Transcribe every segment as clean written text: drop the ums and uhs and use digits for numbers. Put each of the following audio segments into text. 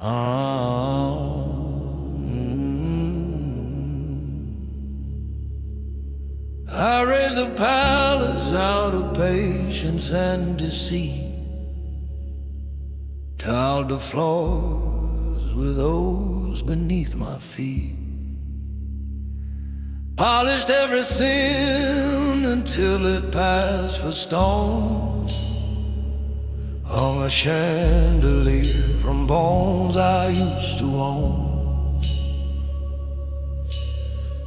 I raised a palace out of patience and deceit, tiled the floors with those beneath my feet, polished every sin until it passed for stone, hung a chandelier from bones I used to own,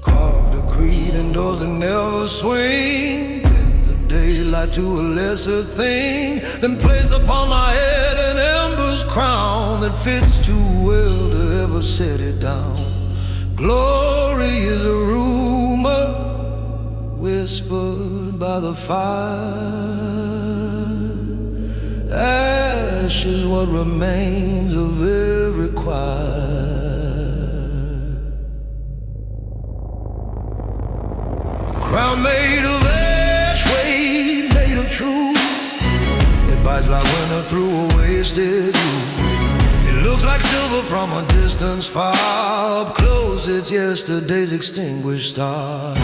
carved a creed in doors that never swing, bent the daylight to a lesser thing, then placed upon my head an ember's crown that fits too well to ever set it down. Glory is a rumor whispered by the fire. Ash is what remains of every choir. Crown made of ash, weight made of truth. It bites like winter through a wasted youth. It looks like silver from a distance far. Up close it's yesterday's extinguished star.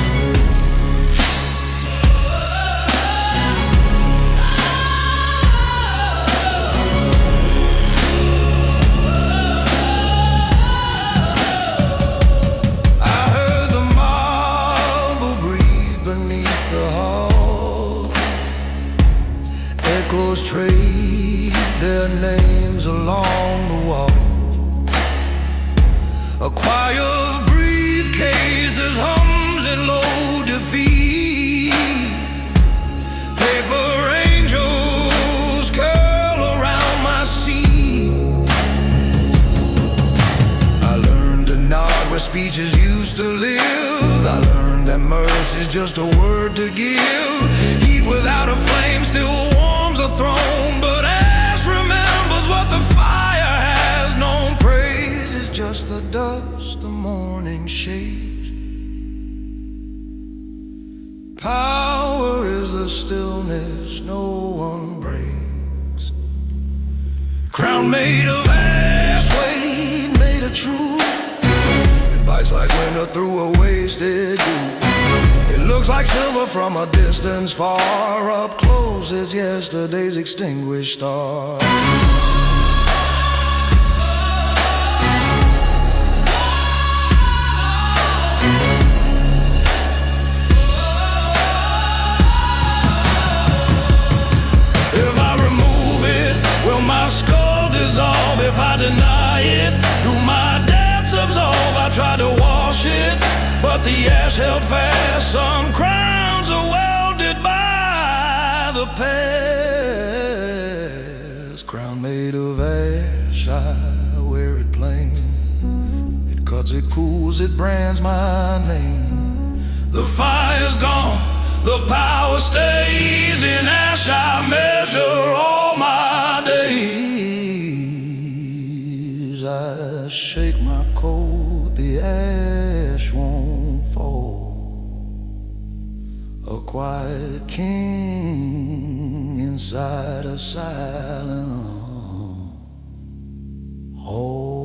Echoes trade their names along the wall. A choir of briefcases hums in low defeat. Paper angels curl around my seat. I learned to nod where speeches used to live. I learned that mercy's just a word to give. Heat without a flame still warms a throne, but ash remembers what the fire has known. Praise is just the dust the morning shakes. Power is the stillness no one breaks. Crown made of ash, weight made of truth. It bites like winter through a wasted youth. It looks like silver from a distance far. Up close it's yesterday's extinguished star. If I remove it, will my skull dissolve? If I deny it, do my debts absolve? I tried to wash it, but the ash held fast. Some crowns are welded by the past. Crown made of ash, I wear it plain. It cuts, it cools, it brands my name. The fire's gone, the power stays. In ash I measure all my days. I shake my coat, the ash won't fall. A quiet king inside a silent hall.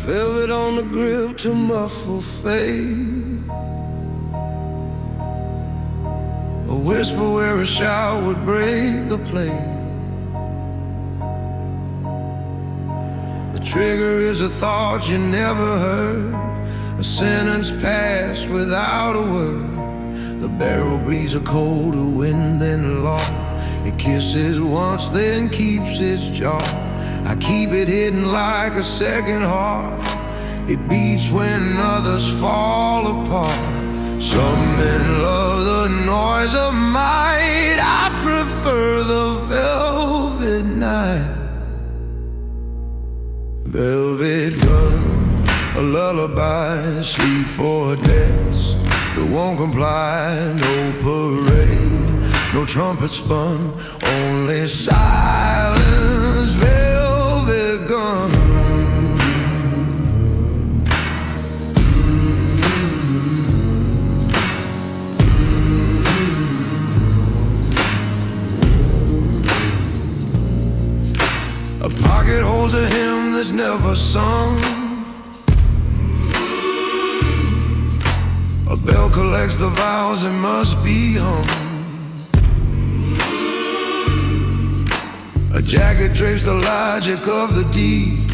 Velvet on the grip to muffle fade. A whisper where a shout would break the plane. The trigger is a thought you never heard, a sentence passed without a word. The barrel breathes a colder wind than law. It kisses once, then keeps its jaw. I keep it hidden like a second heart. It beats when others fall apart. Some men love the noise of might. I prefer the velvet night. Velvet gun, a lullaby, sleep for debts that won't comply. No parade, no trumpet spun, only silence. Velvet gun. A pocket holds a hymn that's never sung. A bell collects the vows that must be hung. A jacket drapes the logic of the deed.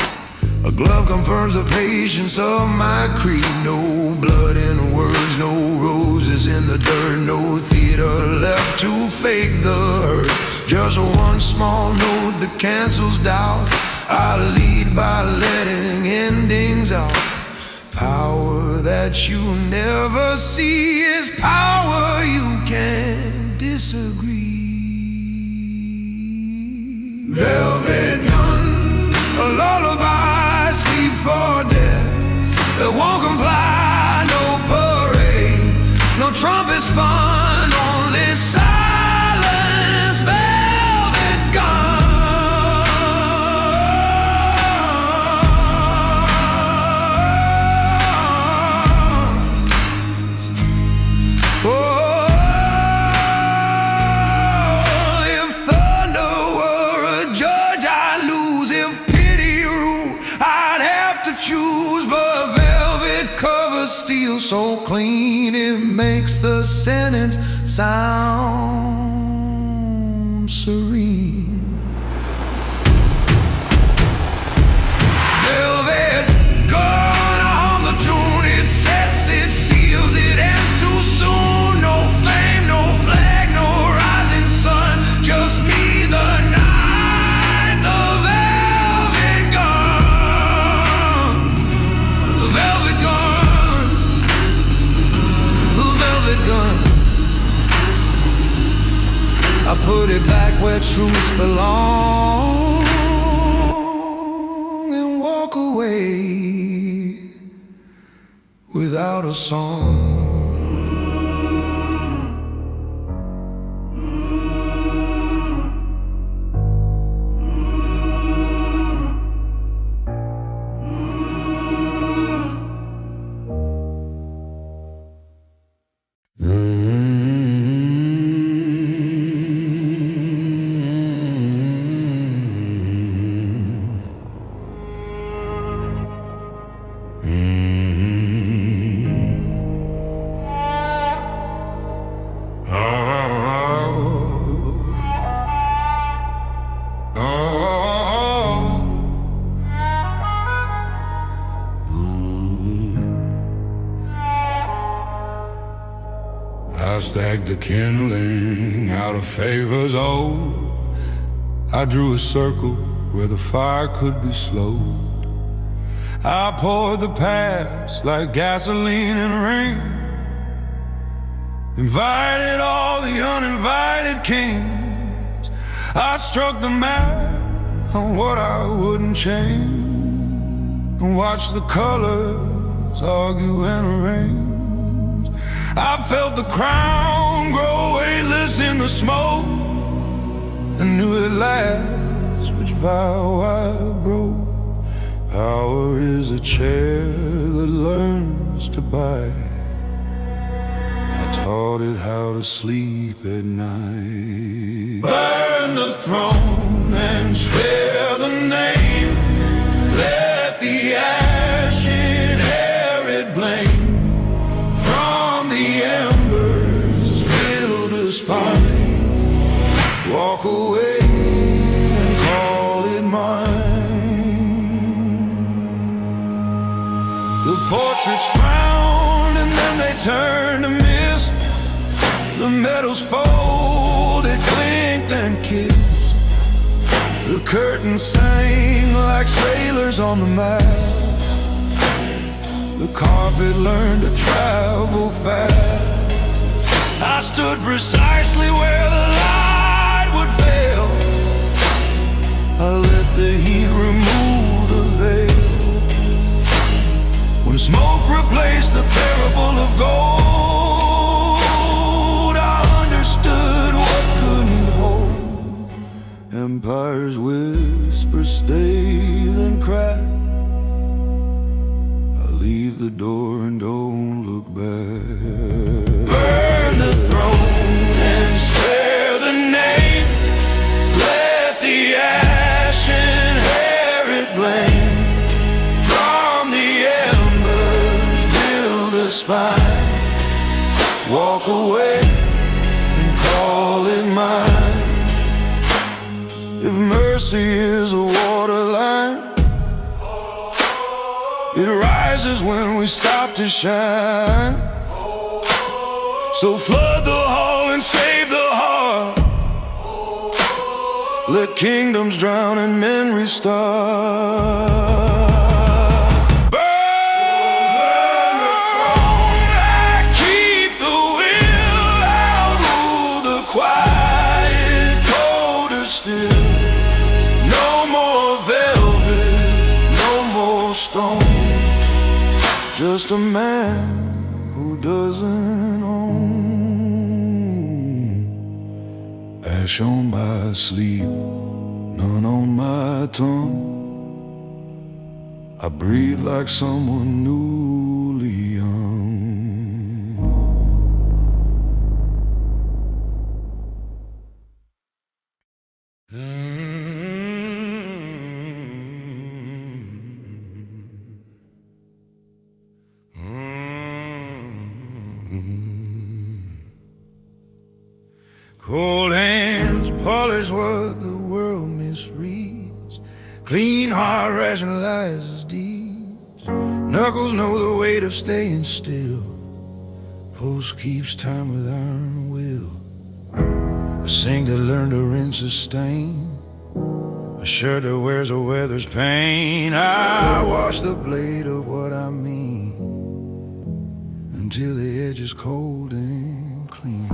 A glove confirms the patience of my creed. No blood in words, no roses in the dirt. No theater left to fake the hurt. Just one small note that cancels doubt. I lead by letting endings out. Power that you never see is power you can't disagree. Velvet gun, a lullaby, sleep for death that won't comply. No parade, no trumpet spun, only silence. Velvet gun. Steel so clean it makes the sentence sound serene. Velvet gun on the tune, it sets, it seals, it ends too soon. No flame, no flag, no rising sun, just me, the night, the velvet gun, the velvet gun. I put it back where truths belong and walk away without a song. I stacked the kindling out of favors old. I drew a circle where the fire could be slowed. I poured the past like gasoline and rain, invited all the uninvited kings. I struck the map on what I wouldn't change, and watched the colors argue and arrange. I felt the crown grow weightless in the smoke, and knew at last which vow I broke. Power is a chair that learns to buy. I taught it how to sleep at night. Burn the throne and swear the name. Let the ash inherit blame. From the embers build a spine. Walk away and call it mine. The portraits frown and then they turn to mist. The metals folded, clinked and curtains sang like sailors on the mast. The carpet learned to travel fast. I stood precisely where the light would fail. I let the heat remove the veil. When smoke replaced the parable of gold, I understood what couldn't hold. Empires whisper, stay, then crack. I leave the door and don't look back. Burn the throne and swear the name. Let the ash inherit blame. From the embers build a spine. Walk away and call it mine. If mercy is a waterline, it rises when we stop to shine. So flood the hall and save the heart. Let kingdoms drown and men restart. Burn the throne, I keep the will. I'll rule the quiet, colder still. No more velvet, no more stone. Just a man who doesn't own. Ash on my sleep, none on my tongue. I breathe like someone newly young. Cold hands polish what the world misreads. Clean heart rationalizes deeds. Knuckles know the weight of staying still. Pulse keeps time with iron will. A sink that learned to rinse a stain. A shirt that wears a weather's pain. I wash the blade of what I mean until the edge is cold and clean.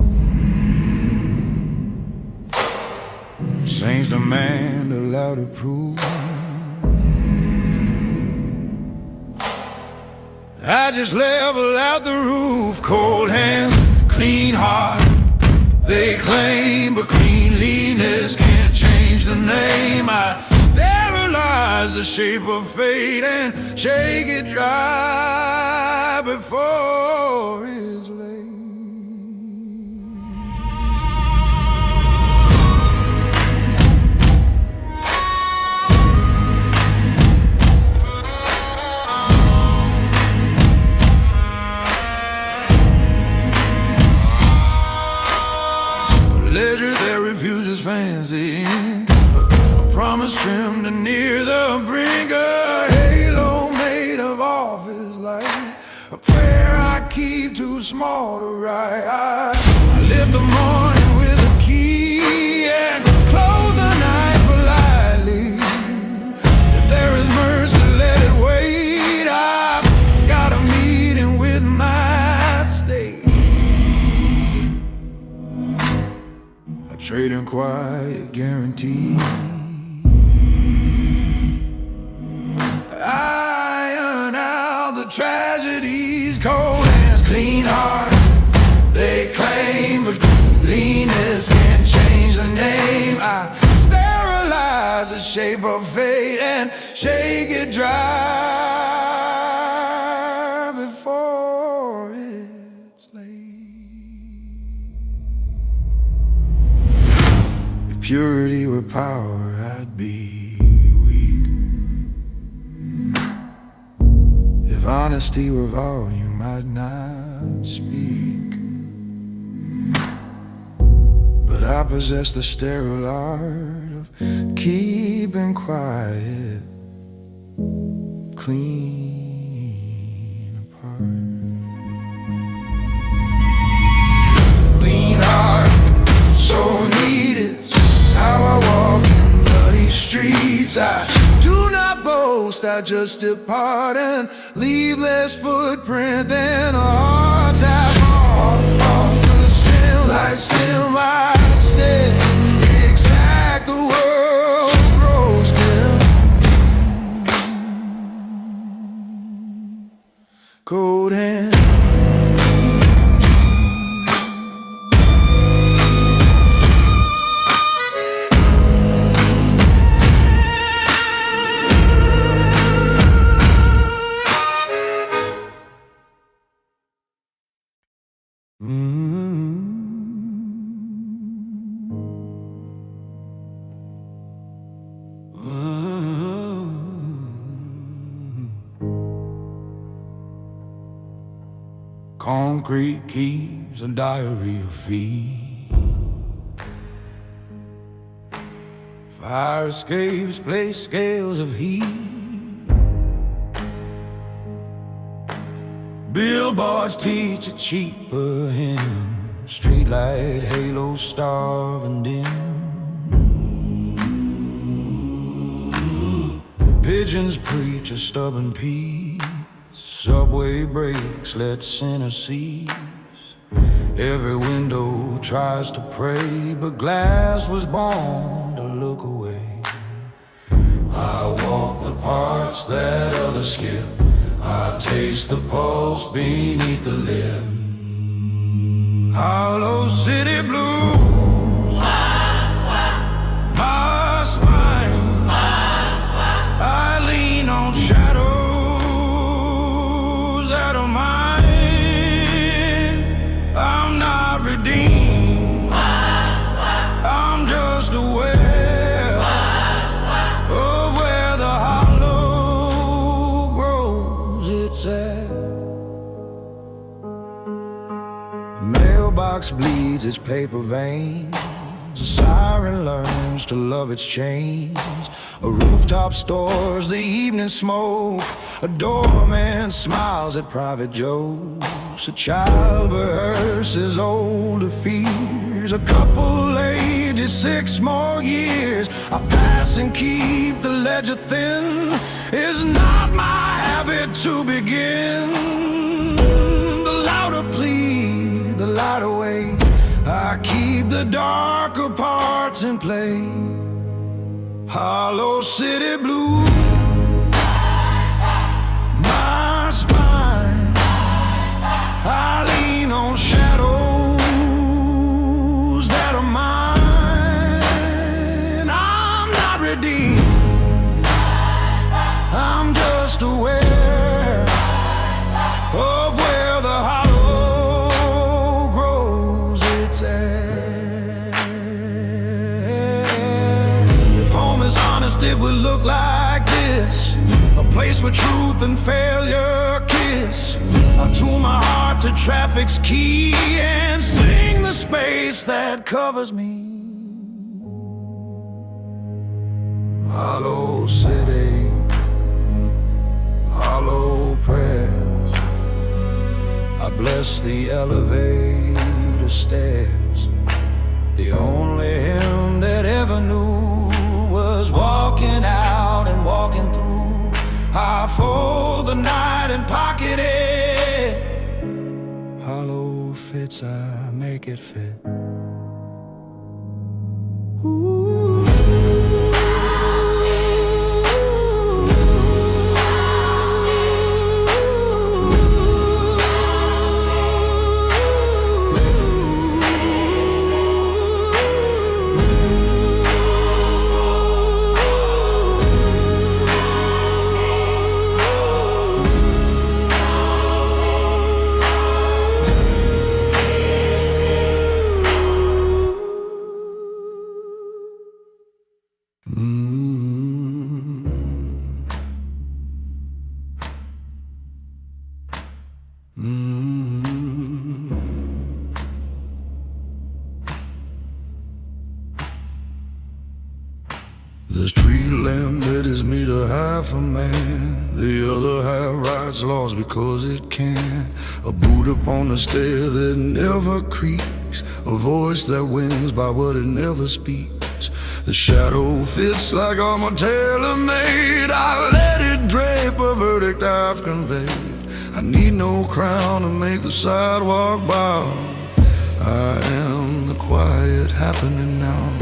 Saints demand a louder proof. I just level out the roof. Cold hands, clean heart, they claim, but cleanliness can't change the name. I sterilize the shape of fate and shake it dry before it's late. Ledger that refuses fancy, a promise trimmed near the brink, a halo made of office light, a prayer I keep too small to write. I live the morning with a key and close the night politely. If there is mercy, let it wait. I've got a meeting with my state. Trade and quiet guarantee. Iron out the tragedies. Cold hands, clean heart, they claim, but leanness can't change the name. I sterilize the shape of fate and shake it dry before it's late. If purity were power, I'd be weak. If honesty were volume, I'd not speak. But I possess the sterile art of keeping quiet, clean apart. Clean heart, so needed. How I walk in bloody streets. I just depart and leave less footprint than our hearts have on the still light, still light, still exact the world grows dim. Cold hand. Concrete keeps a diary of feet. Fire escapes place scales of heat. Billboards teach a cheaper hymn. Streetlight halos starve and dim. Pigeons preach a stubborn peace. Subway breaks, let sinners seize. Every window tries to pray, but glass was born to look away. I walk the parts that others skip. I taste the pulse beneath the lip. Hollow city blues, my spine. I lean on shadows that are mine. I'm not redeemed, I'm just aware of where the hollow grows its air. Mailbox bleeds its paper veins. A siren learns to love its chains. A rooftop stores the evening smoke. A doorman smiles at private jokes. A child rehearses older fears. A couple ages 6 more years. I pass and keep the ledger thin. It's not my habit to begin. The louder plea, the lighter way. I keep the darker parts in play. Hollow city blue, my spine. I lean on shadows that are mine. I'm not redeemed, I'm just aware of where the hollow grows its air. If home is honest, it would look like this. A place where truth and failure kiss. I tune my heart to traffic's key and sing the space that covers me. Hollow city, hollow prayers. I bless the elevator stairs. The only hymn that ever knew was walking out and walking through. I fold the night and pocket it. Hollow fits, I make it fit. Ooh. The street lamp that is me to half a man. The other half rides laws because it can. A boot upon the stair that never creaks. A voice that wins by what it never speaks. The shadow fits like I'm a tailor-made. I let it drape a verdict I've conveyed. I need no crown to make the sidewalk bow. I am the quiet happening now.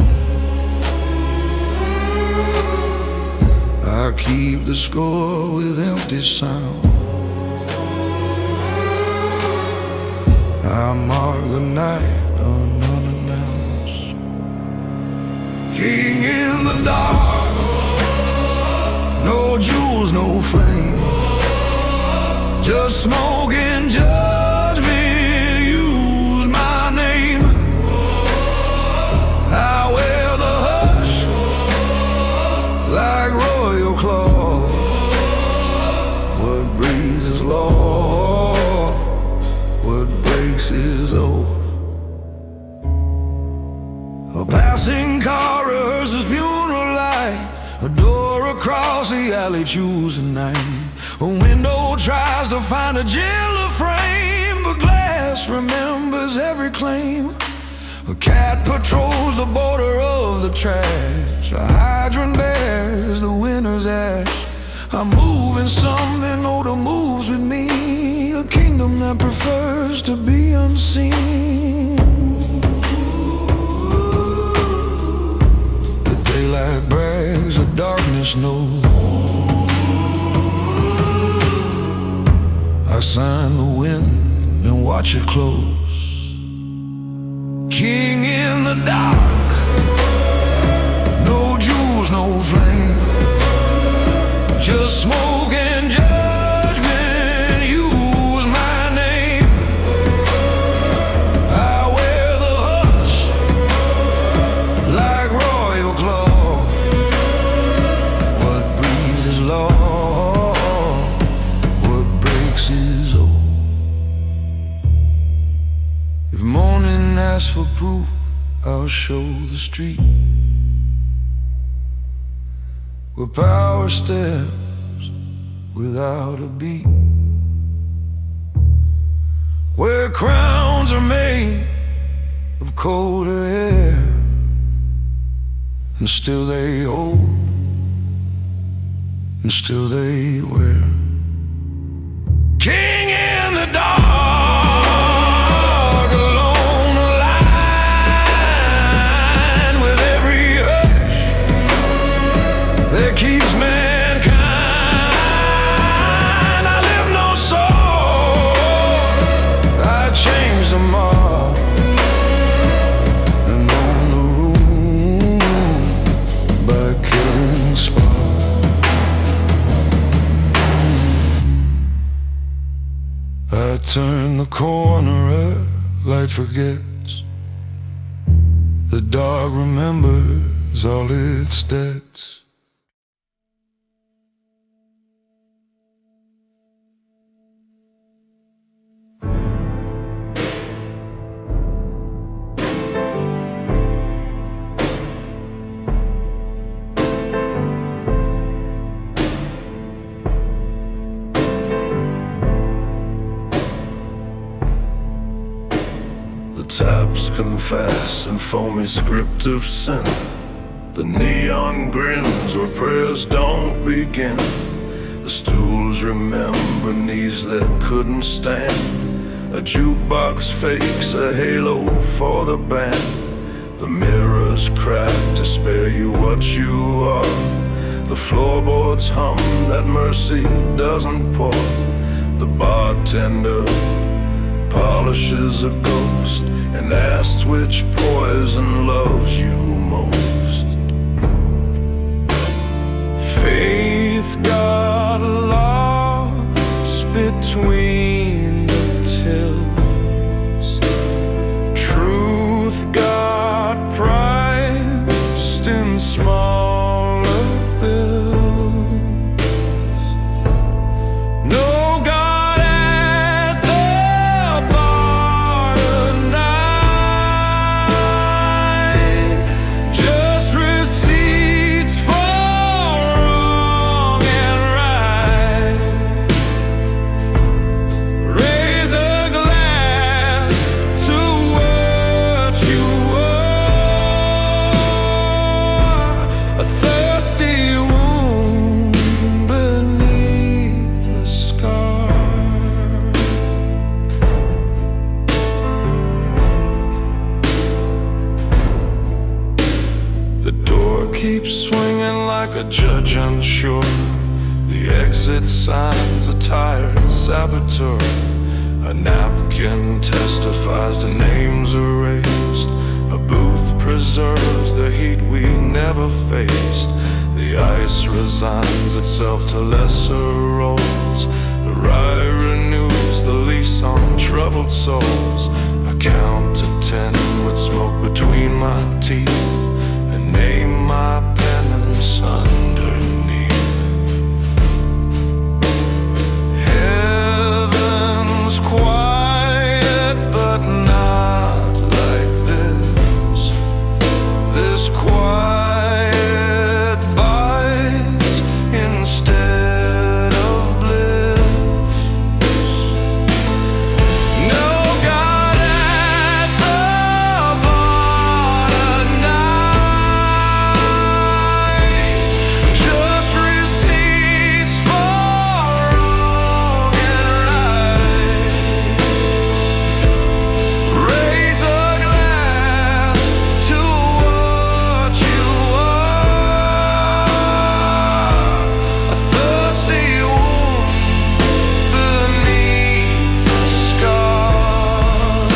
I keep the score with empty sound. I mark the night unannounced. King in the dark, no jewels, no flame, just smoke and judgment. Use my name. I wear the hush like royal claw. What breathes is law, what breaks is oath. A passing car rehearses funeral light. A door across the alley choosing name. A window tries to find a gentler frame, but glass remembers every claim. A cat patrols the border of the trash. A hydrant bears the winter's ash. I'm moving something older moves with me. A kingdom that prefers to be unseen. The daylight brags, the darkness knows. I sign the wind and watch it close. King in the dark, no jewels, no flame, just smoke and judgment. Use my name. I wear the hush like royal claw. What breathes is law, what breaks is oath. If morning asks for proof, I'll show the street where power steps without a beat, where crowns are made of colder air, and still they hold, and still they wear. King in the dark, alone aligned with every hush that keeps mankind. I live no soul, I change them all, and on the room by killing sparks. I turn the corner, light forgets. The dark remembers all its debts. The taps confess in foamy script of sin. The neon grins where prayers don't begin. The stools remember knees that couldn't stand. A jukebox fakes a halo for the band. The mirrors crack to spare you what you are. The floorboards hum that mercy doesn't pour. The bartender polishes a ghost and asks which poison loves you most. Faith got lost between the tills. Truth got priced in smaller bills. No God at the bar tonight, just receipts for wrong and right. Raise a glass to what you are. keeps swinging like a judge unsure. The exit signs a tired saboteur. A napkin testifies to names erased. A booth preserves the heat we never faced. The ice resigns itself to lesser roles. The rye renews the lease on troubled souls. I count to 10 with smoke between my teeth and name my penance underneath. Heaven's quiet, but not like this. This quiet bites instead of bliss. No God at the bar tonight, just receipts for wrong and right. Raise a glass to what you are, a thirsty wound beneath the scar.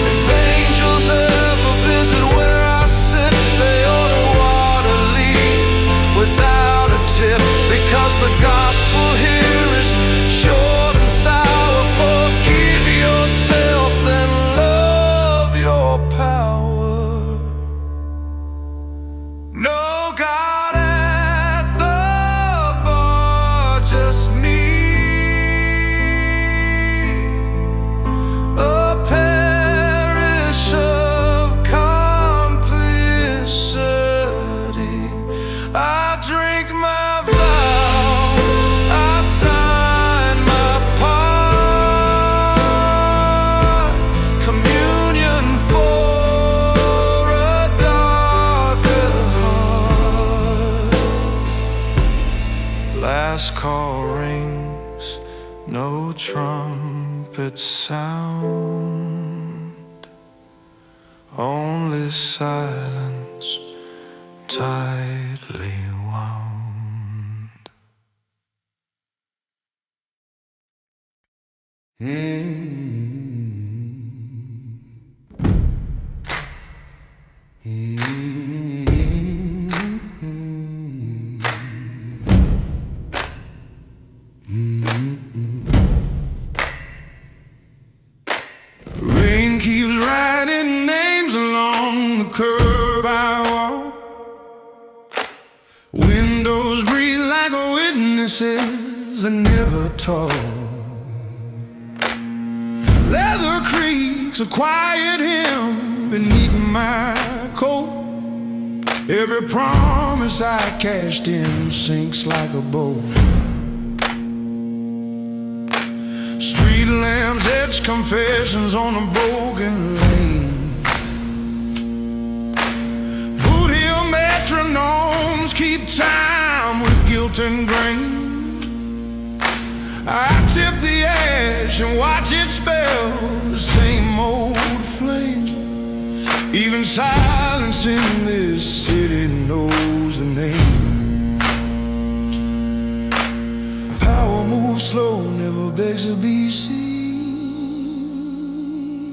If angels ever visit where I sit, they order water, leave without a tip, because the gospel here is short and sour. Forgive yourself, then love your power. No God at the bar, just me. A parish of complicity. I drink my vow, I sign my part. Communion for a darker heart. Last call rings, no trumpet sound, only silence tightly wound. Rain keeps writing names along the curb I walk. Windows breathe like witnesses that never talk. Leather creaks a quiet hymn beneath my coat. Every promise I cashed in sinks like a boat. Street lamps etch confessions on a broken lane. Boot heel metronomes keep time with guilt and grain. I tip the ash and watch it spell the same old flame. Even silence in this city knows the name. Power moves slow, never begs to be seen.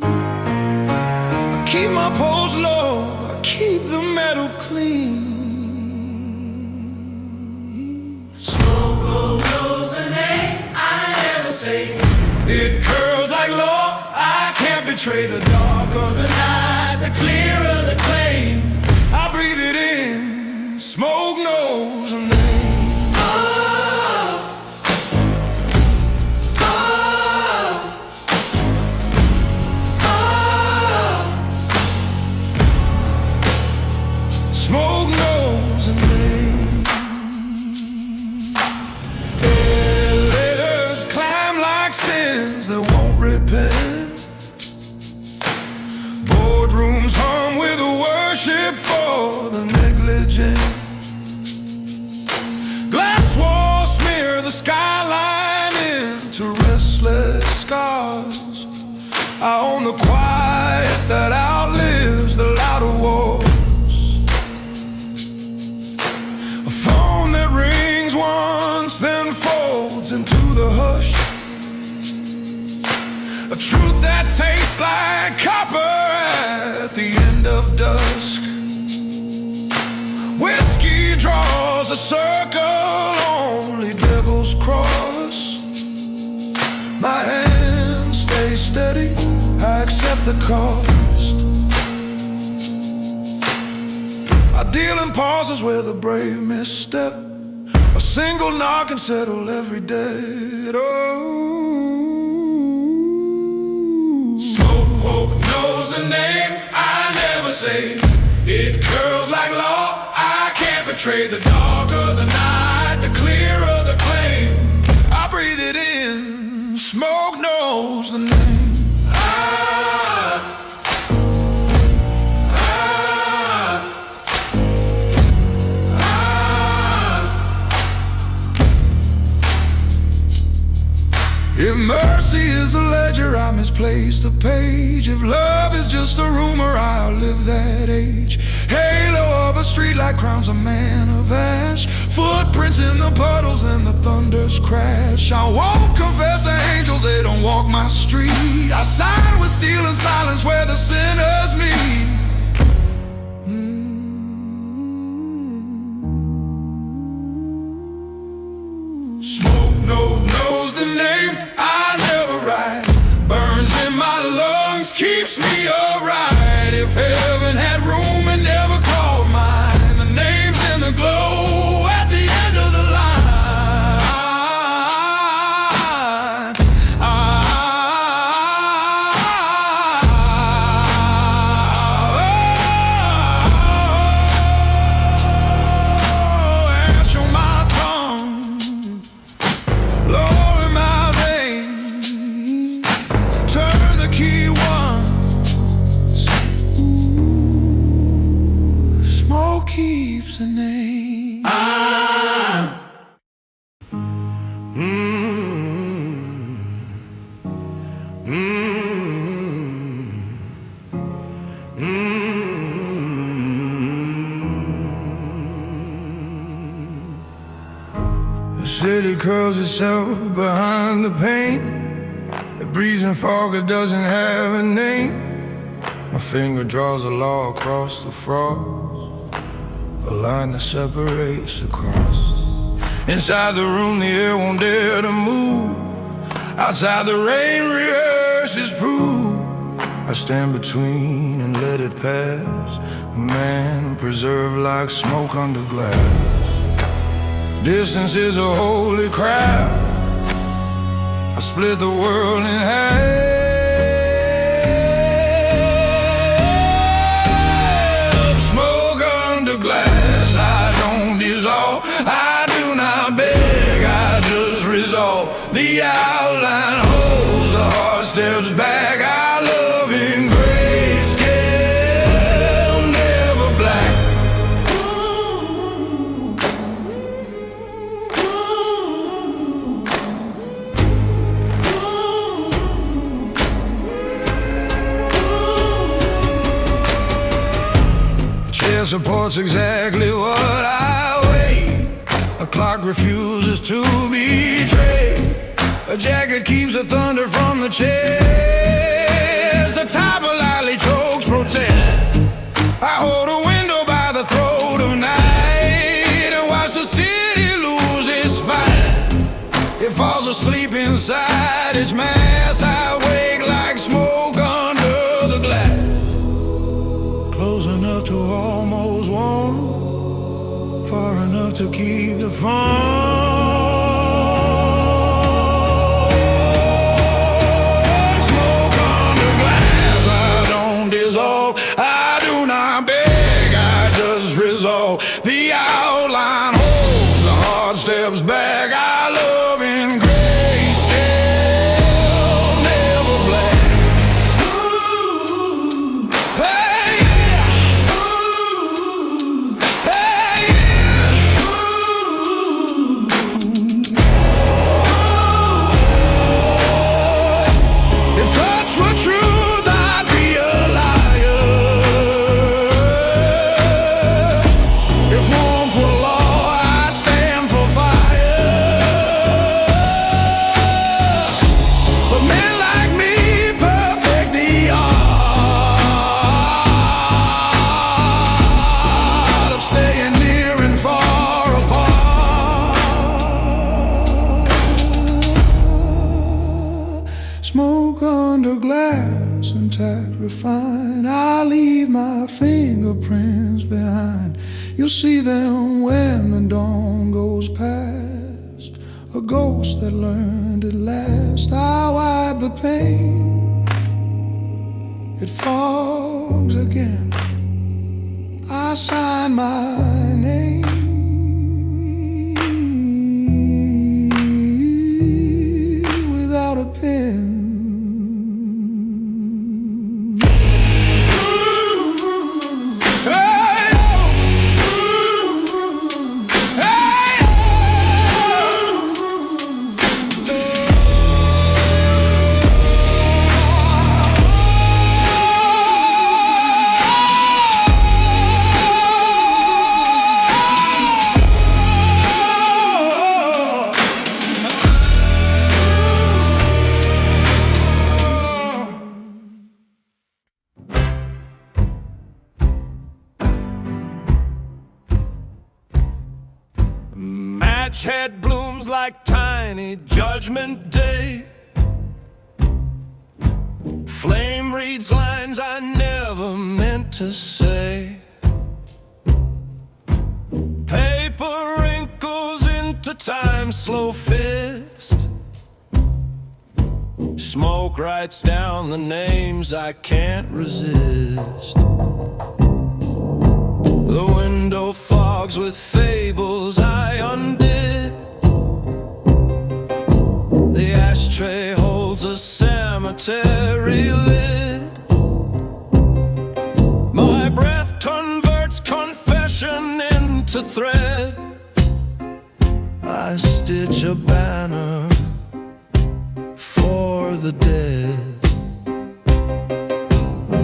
I keep my post low, I keep the metal clean. Smoke knows the name I never say. It curls like law, I can't betray the dark of the night, the clear of the claim. I breathe it in, smoke knows the name. Smoke knows the name. Elevators climb like sins that won't repent. Boardrooms hum with worship for the negligent. Glass walls smear the skyline into restless scars. I own the quiet that outlives the louder wars. that tastes like copper at the end of dusk. Whiskey draws a circle, only devils cross. My hands stay steady, I accept the cost. I deal in pauses where the brave misstep. A single knock can settle every debt. Oh, smoke knows the name I never say. It curls like law, I can't betray. The darker the night, the clearer the claim. I breathe it in, smoke knows the name. If mercy is a ledger, I misplaced the page. If love is just a rumor, I'll live that age. Halo of a streetlight crowns a man of ash. Footprints in the puddles and the thunders crash. I won't confess to angels, they don't walk my street. I sign with steel and silence where the sinners meet. Smoke knows the name I never write. Burns in my lungs, keeps me alright. If heaven had room and never called mine, the name's in the glow at the end of the line. Ash on my tongue, lower my veins, turn the key once. Smoke keeps the name. The city curls itself behind the pain. It breathes in fog, it doesn't have a name. My finger draws a law across the frost, a line that separates the cross. Inside the room, the air won't dare to move. Outside, the rain rehearses proof. I stand between and let it pass. A man preserved like smoke under glass. Distance is a holy crowd. I split the world in half. Smoke under glass, I don't dissolve. I do not beg, I just resolve. The outline holds, the heart steps back. I love in grayscale, never black. Supports exactly what I weigh. A clock refuses to betray. A jacket keeps the thunder from the chest. A tie politely chokes protest. I hold a window by the throat of night and watch the city lose its fight. It falls asleep inside its mass. I wake like smoke under the glass. Close enough to almost warm, far enough to keep the fun. Smoke under glass, I don't dissolve. I do not beg, I just resolve. The outline holds, the heart steps back. I love in grayscale, never black. Hey, yeah. Hey, yeah. If touch were truth, I'd be a liar. If warmth were law, I'd stand for fire. But men like me, intact, refined. I leave my fingerprints behind. You'll see them when the dawn goes past. A ghost that learned at last. I wipe the pain, it fogs again. I sign my name without a pen. Head blooms like tiny judgment day. Flame reads lines I never meant to say. Paper wrinkles into time's slow fist. Smoke writes down the names I can't resist. The window fogs with fables I undid. The ashtray holds a cemetery lid. My breath converts confession into thread. I stitch a banner for the dead.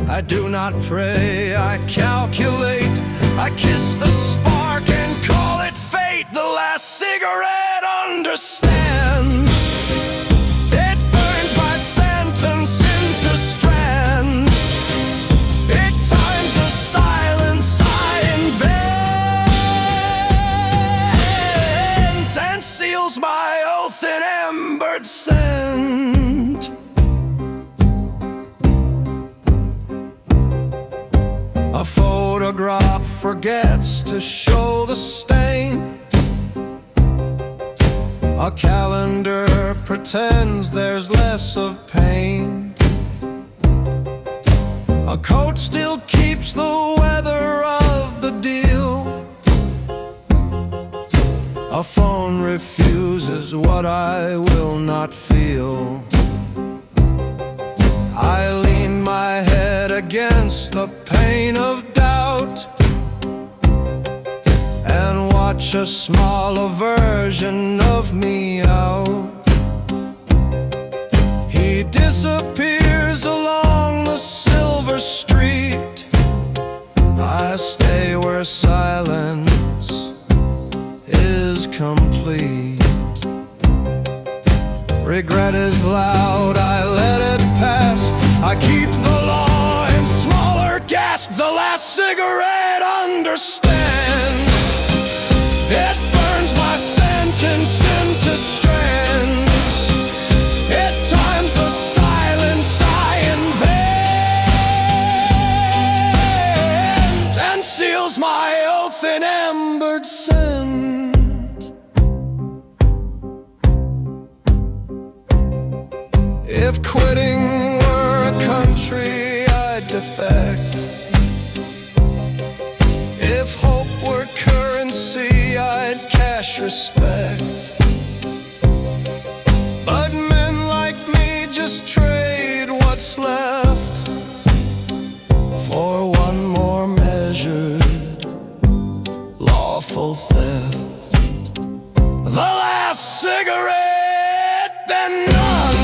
I do not pray, I calculate. I kiss the spark and call it fate. The last cigarette understands. It burns my sentence into strands. It times the silence I invent and seals my oath in embered scent. A photograph forgets to show the stain. A calendar pretends there's less of pain. A coat still keeps the weather of the deal. A phone refuses what I will not feel. I lean my head against the pane of doubt and watch a smaller version of me out. He disappears along the silver street. I stay where silence is complete. Regret is loud, I let it pass. I keep the law in smaller gasps. The last cigarette understands. It burns my sentence into strands. It times the silence I invent and seals my oath in embered scent. If quitting were a country, I'd defect. If hope were currency, I'd cash respect. But men like me just trade what's left for one more measured lawful theft. The last cigarette, then none.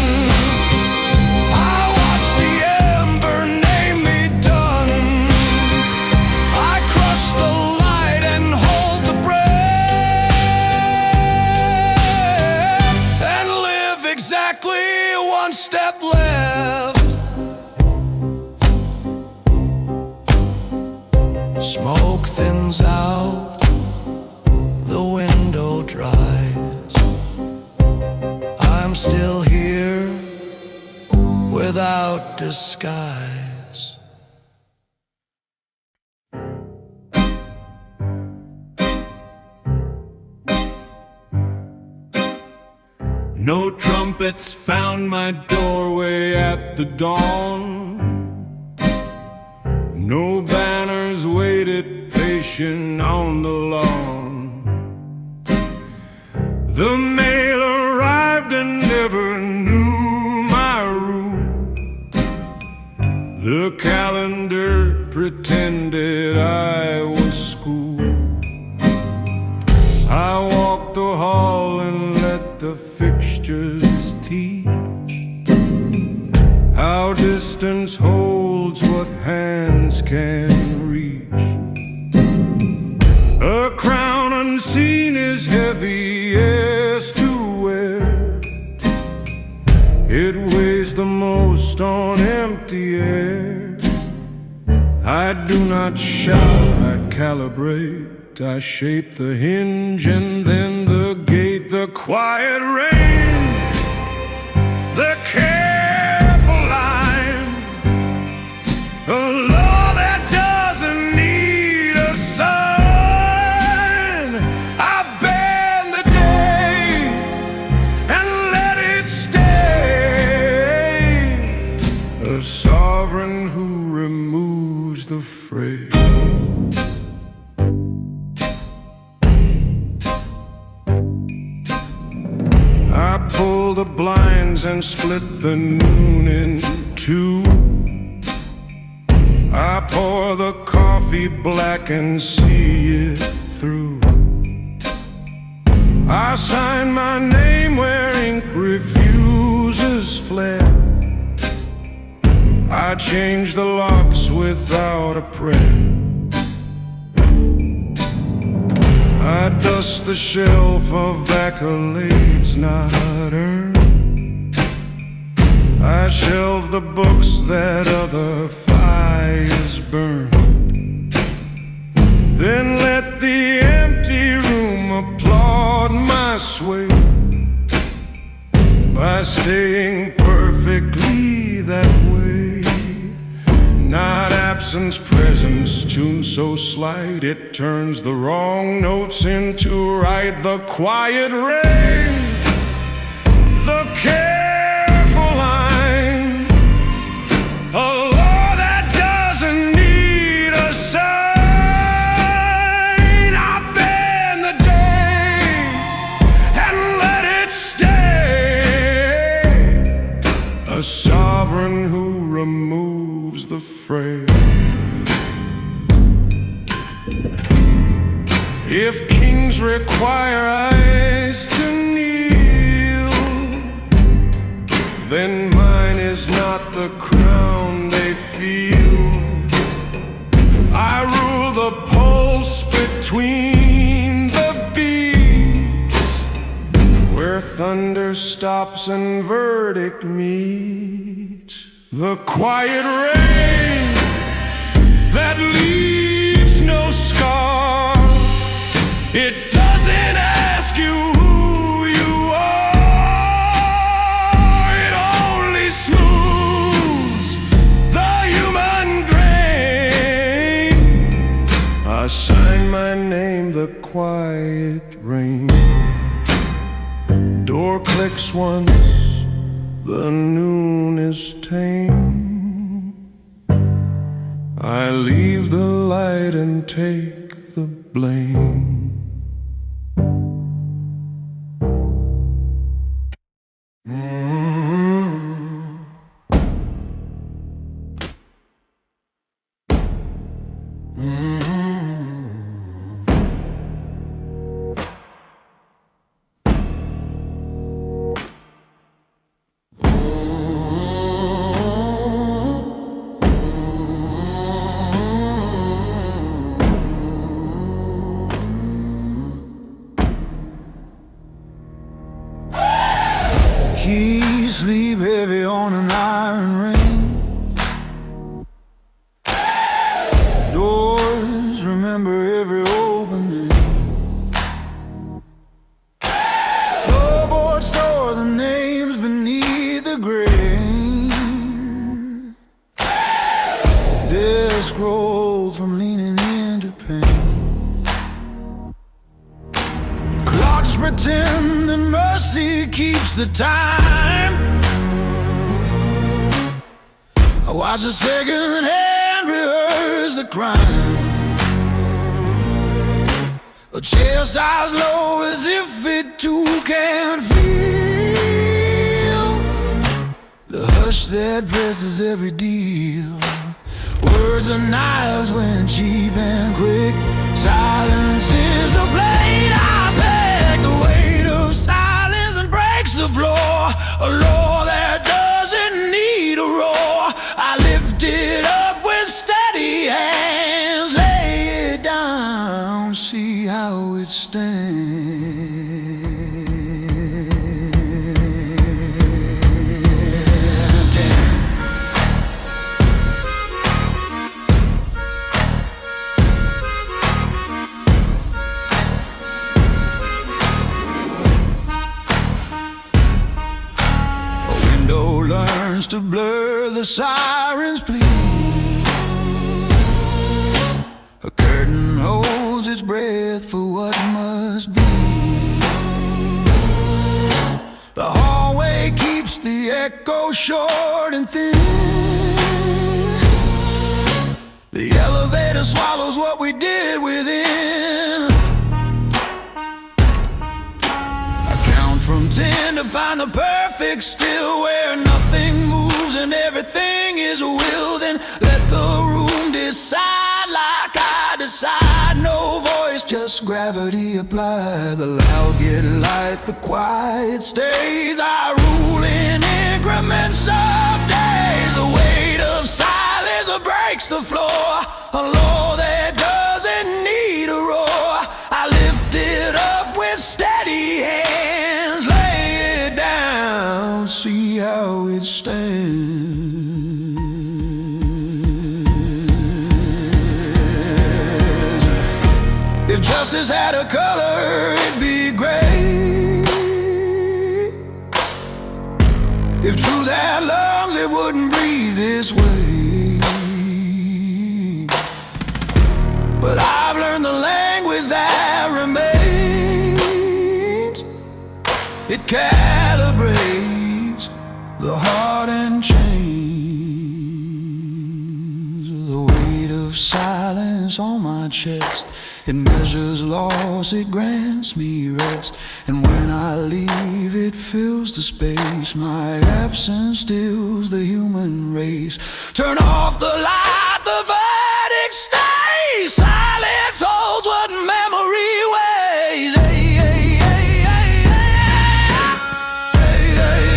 skies. No trumpets found my doorway at the dawn. No banners waited patient on the lawn. The mail arrived and never knew my route. The calendar pretended I was school. I walked the hall and let the fixtures teach how distance holds what hands can reach. A crown unseen is heaviest to wear. It weighs the most on empty air. I do not shout, I calibrate. I shape the hinge and then the gate, the quiet rain, the careful line, a law that doesn't need a sign. I bend the day and let it stay, a sovereign who removes the fray. I pull the blinds and split the noon in two. I pour the coffee black and see it through. I sign my name where ink refuses flare. I change the locks without a prayer. I dust the shelf of accolades not earned. I shelve the books that other fires burned. Then let the empty room applaud my sway by staying perfectly that way. Not absence, presence, tune so slight it turns the wrong notes into right. The quiet rain, the careful line, a law that doesn't need a sign. I bend the day and let it stay, a sovereign who removes the fray. If kings require eyes to kneel, then mine is not the crown they feel. I rule the pulse between the beats, where thunder stops and verdict meets. The quiet rain that leaves no scar, it doesn't ask you who you are. It only smooths the human grain. I sign my name, the quiet rain. Door clicks once, the noon is tame. I leave the light and take the blame. Keys sleep heavy on an iron ring. Doors just grow from leaning into pain. Clocks pretend that mercy keeps the time. I watch the second hand rehearse the crime. A chair size low as if it too can feel the hush that presses every deal. Words are knives when cheap and quick. Silence is the blade I beg. The weight of silence and breaks the floor. A law that doesn't need a roar. I lift it up with steady hands. Lay it down, see how it stands. Learns to blur the siren's plea. A curtain holds its breath for what must be. The hallway keeps the echo short and thin. The elevator swallows what we did within. I count from 10 to find the perfect still, where nothing moves and everything is a will. Then let the room decide like I decide. No voice, just gravity applied. The loud get light, the quiet stays. I rule in increments of days. The weight of silence breaks the floor. A law that doesn't need a roar. I lift it up with steady hands. Lay it down, see how it stands. If justice had a color, it'd be gray. If truth had lungs, it wouldn't breathe this way. But I've learned the language that remains. It calibrates the heart and chains. The weight of silence on my chest, it measures loss, it grants me rest. And when I leave, it fills the space. My absence stills the human race. Turn off the light, the verdict stays. Silence holds what memory weighs. Hey, hey, hey, hey, hey, hey,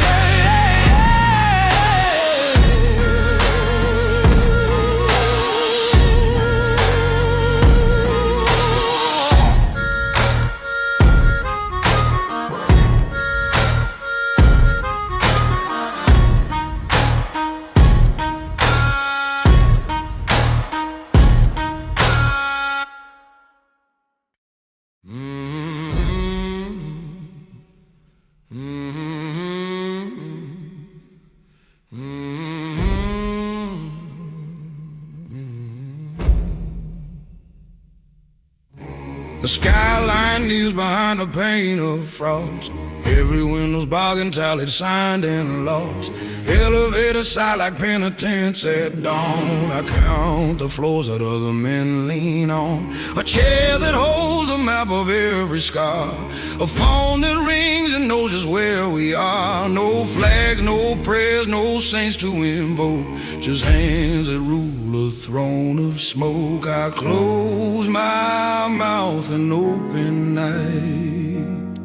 The skyline leaves behind a pane of frost. Every window's bargain tallied, signed and lost. Elevator sigh like penitence at dawn. I count the floors that other men lean on. A chair that holds a map of every scar. A phone that rings and knows just where we are. No flags, no prayers, no saints to invoke. Just hands that rule a throne of smoke. I close my mouth in open night.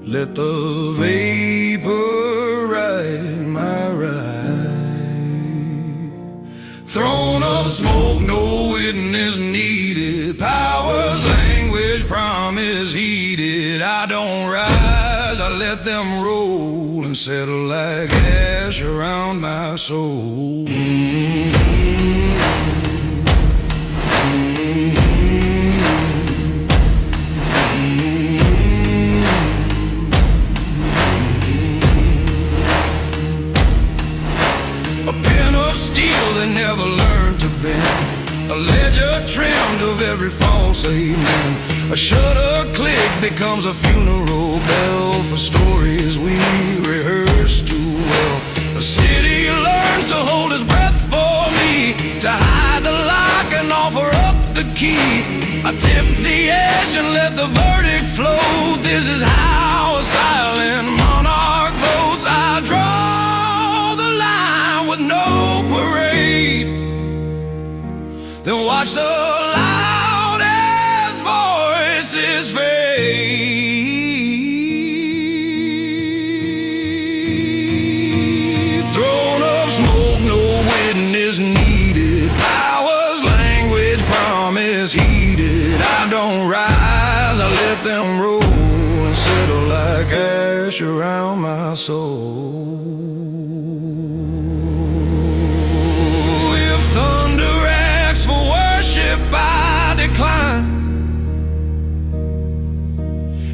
Let the vapor ride my ride. Throne of smoke, no witness needed. Power's language, promise heeded. I don't rise, I let them roll and settle like ash around my soul. That never learned to bend. a ledger trimmed of every false amen. A shutter click becomes a funeral bell for stories we rehearse too well. A city learns to hold its breath for me, to hide the lock and offer up the key. I tip the edge and let the verdict flow. This is how a silent monarch votes. I draw the line with no parade, then watch the loudest voices fade. Throne of smoke, no witness needed. Power's language, promise heeded. I don't rise, I let them roll and settle like ash around my soul. If thunder asks for worship, I decline.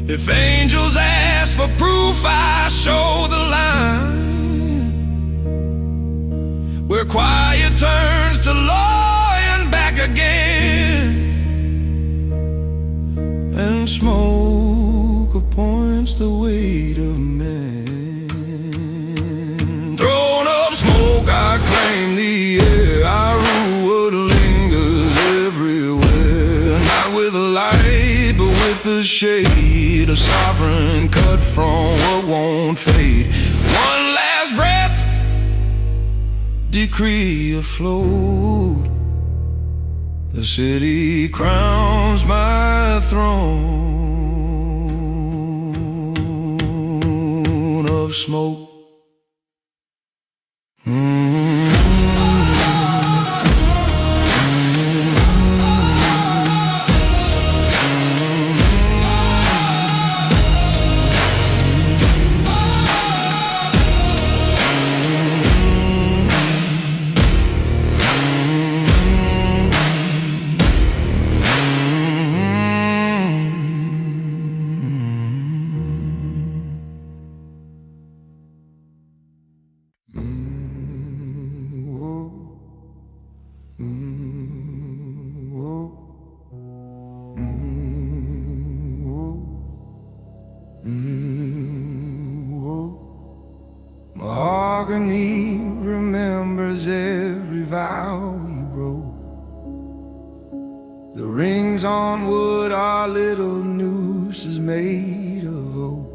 If angels ask for proof, I show the line. Where quiet turns to law and back again, and smoke appoints the weight of men. Throne of smoke, I claim the air. I rule what lingers everywhere. Not with light, but with the shade. A sovereign cut from what won't fade. One last breath, decree afloat. The city crowns my throne of smoke. Mahogany remembers every vow we broke. The rings on wood are little nooses made of oak.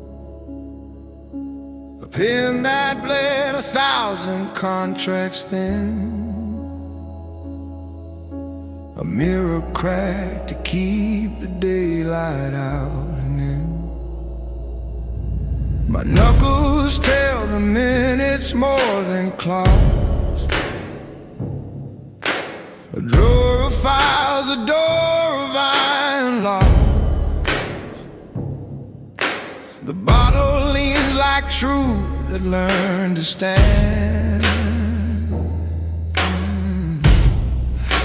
A pen that bled 1,000 contracts thin. A mirror cracked to keep the daylight out and in. My knuckles tell the minutes more than clocks. A drawer of files, a door of iron locks. The bottle leans like truth that learned to stand,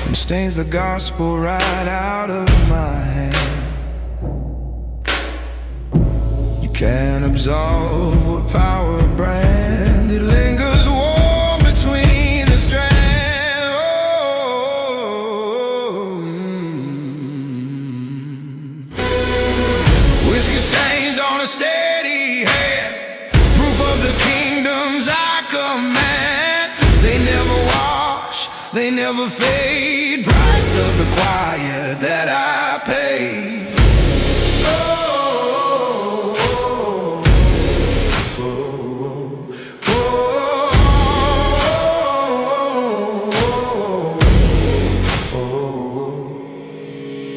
and stains the gospel right out of my hand. Can't absolve what power brand. It lingers warm between the strands. Whiskey stains on a steady hand, proof of the kingdoms I command. They never wash, they never fade. Price of the quiet that I pay.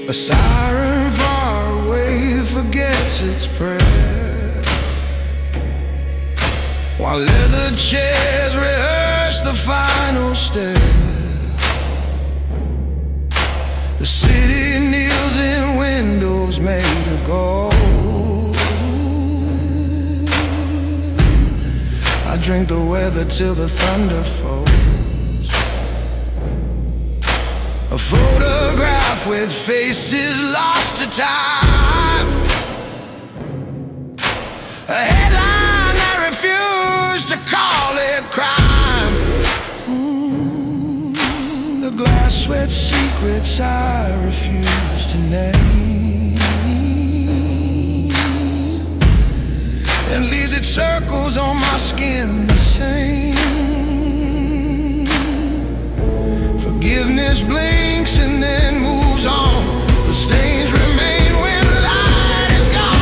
A siren far away forgets its prayer, while leather chairs rehearse the final step. The city kneels in windows made of gold. I drink the weather till the thunder falls. A photograph with faces lost to time. A headline I refuse to call it crime. The glass I sweat secrets I refuse to name, and leaves its circles on my skin the same. Forgiveness blinks and then moves on. The stains remain when the light is gone.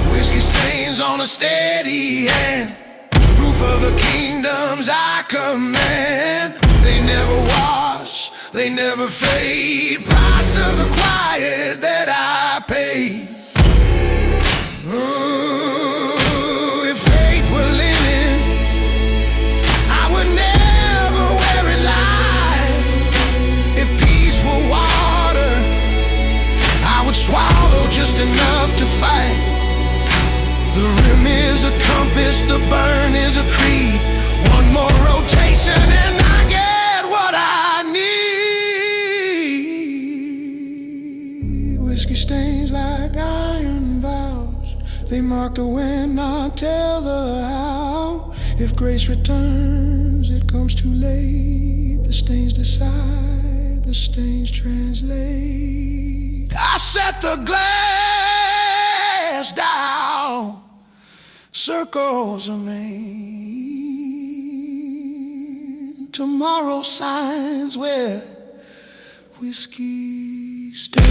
Whiskey stains on a steady hand, proof of the kingdoms I command. They never wash, they never fade. Price of the quiet that I pay. If faith were linen, I would never wear it light. If peace were water, I would swallow just enough to fight. The rim is a compass, the burn is a creed. One more rotation and I get what I need. Whiskey stains like iron vows, they mark the when, not tell the how. If grace returns, it comes too late. The stains decide, the stains translate. I set the glass down, circles remain. Tomorrow signs where whiskey stays.